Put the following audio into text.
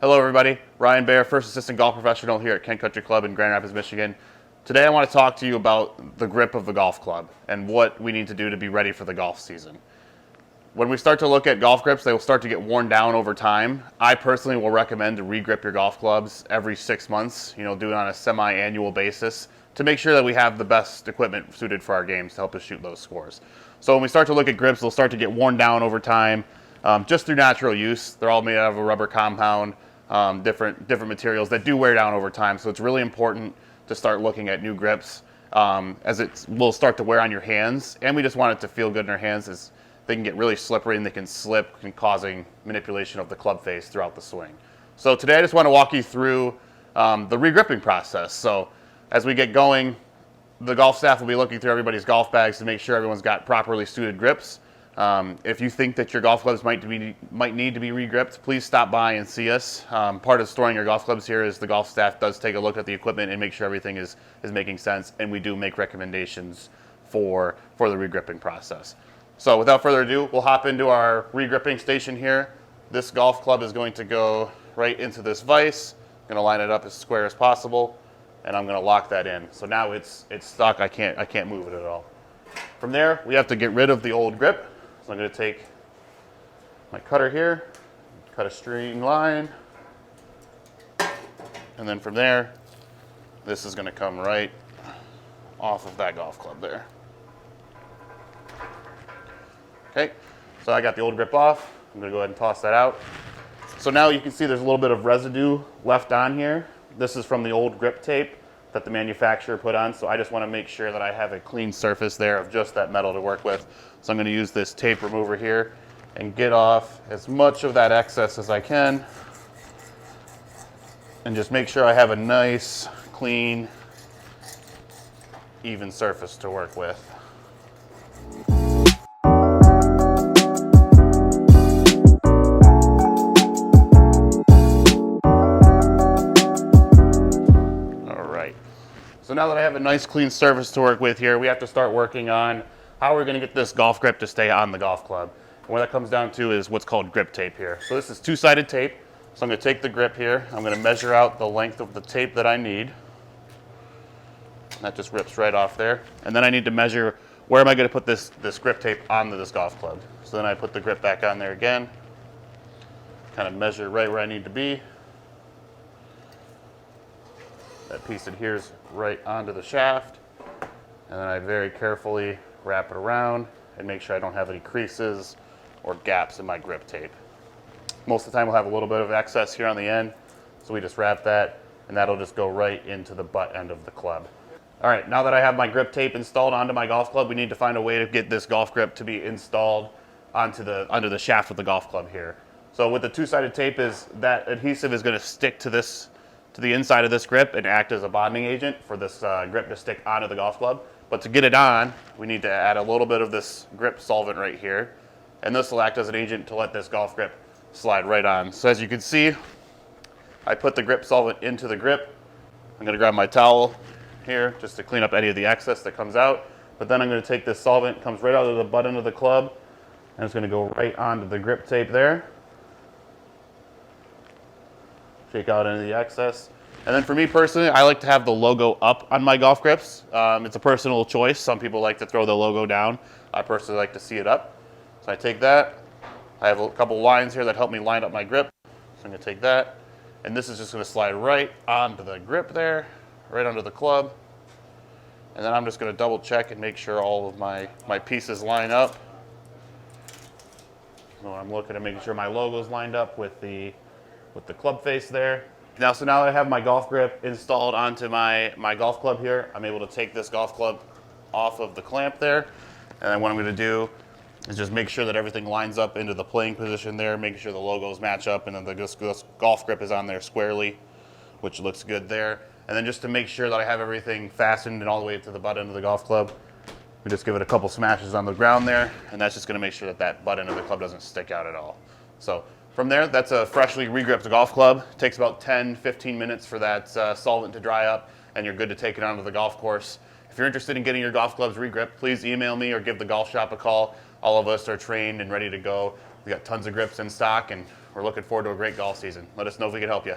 Hello everybody, Ryan Baer, First Assistant Golf Professional here at Kent Country Club in Grand Rapids, Michigan. Today I want to talk to you about the grip of the golf club and what we need to do to be ready for the golf season. When we start to look at golf grips, they will start to get worn down over time. I personally will recommend to re-grip your golf clubs every 6 months, do it on a semi-annual basis to make sure that we have the best equipment suited for our games to help us shoot those scores. So when we start to look at grips, they'll start to get worn down over time just through natural use. They're all made out of a rubber compound. Different materials that do wear down over time. So it's really important to start looking at new grips as it will start to wear on your hands. And we just want it to feel good in our hands as they can get really slippery and they can slip, causing manipulation of the club face throughout the swing. So today I just want to walk you through the re-gripping process. So as we get going, the golf staff will be looking through everybody's golf bags to make sure everyone's got properly suited grips. If you think that your golf clubs might need to be re-gripped, please stop by and see us. Part of storing your golf clubs here is the golf staff does take a look at the equipment and make sure everything is making sense, and we do make recommendations for the re-gripping process. So without further ado, we'll hop into our re-gripping station here. This golf club is going to go right into this vise. I'm going to line it up as square as possible, and I'm going to lock that in. So now it's stuck. I can't move it at all. From there, we have to get rid of the old grip. So I'm going to take my cutter here, cut a straight line, and then from there, this is going to come right off of that golf club there. Okay, so I got the old grip off. I'm going to go ahead and toss that out. So now you can see there's a little bit of residue left on here. This is from the old grip tape that the manufacturer put on, so I just want to make sure that I have a clean surface there of just that metal to work with. So I'm going to use this tape remover here and get off as much of that excess as I can and just make sure I have a nice, clean, even surface to work with. So now that I have a nice clean surface to work with here, we have to start working on how we're going to get this golf grip to stay on the golf club. And what that comes down to is what's called grip tape here. So this is two-sided tape. So I'm going to take the grip here. I'm going to measure out the length of the tape that I need. That just rips right off there. And then I need to measure where am I going to put this grip tape onto this golf club. So then I put the grip back on there again, kind of measure right where I need to be. That piece adheres right onto the shaft, and then I very carefully wrap it around and make sure I don't have any creases or gaps in my grip tape. Most of the time we'll have a little bit of excess here on the end, so we just wrap that, and that'll just go right into the butt end of the club. All right, now that I have my grip tape installed onto my golf club, we need to find a way to get this golf grip to be installed under the shaft of the golf club here. So with the two-sided tape, that adhesive is going to stick to the inside of this grip and act as a bonding agent for this grip to stick onto the golf club. But to get it on, we need to add a little bit of this grip solvent right here. And this will act as an agent to let this golf grip slide right on. So as you can see, I put the grip solvent into the grip. I'm going to grab my towel here just to clean up any of the excess that comes out. But then I'm going to take this solvent, comes right out of the butt end of the club, and it's going to go right onto the grip tape there. Shake out any of the excess. And then for me personally, I like to have the logo up on my golf grips. It's a personal choice. Some people like to throw the logo down. I personally like to see it up. So I take that. I have a couple lines here that help me line up my grip. So I'm going to take that. And this is just going to slide right onto the grip there, right under the club. And then I'm just going to double check and make sure all of my pieces line up. So I'm looking at making sure my logo's lined up with the club face there. Now that I have my golf grip installed onto my golf club here, I'm able to take this golf club off of the clamp there. And then what I'm going to do is just make sure that everything lines up into the playing position there, making sure the logos match up, and then the golf grip is on there squarely, which looks good there. And then just to make sure that I have everything fastened and all the way to the butt end of the golf club, we just give it a couple smashes on the ground there, and that's just going to make sure that butt end of the club doesn't stick out at all. So from there, that's a freshly re-gripped golf club. It takes about 10-15 minutes for that solvent to dry up, and you're good to take it onto the golf course. If you're interested in getting your golf clubs re-gripped, please email me or give the golf shop a call. All of us are trained and ready to go. We got tons of grips in stock, and We're looking forward to a great golf season. Let us know if we can help you.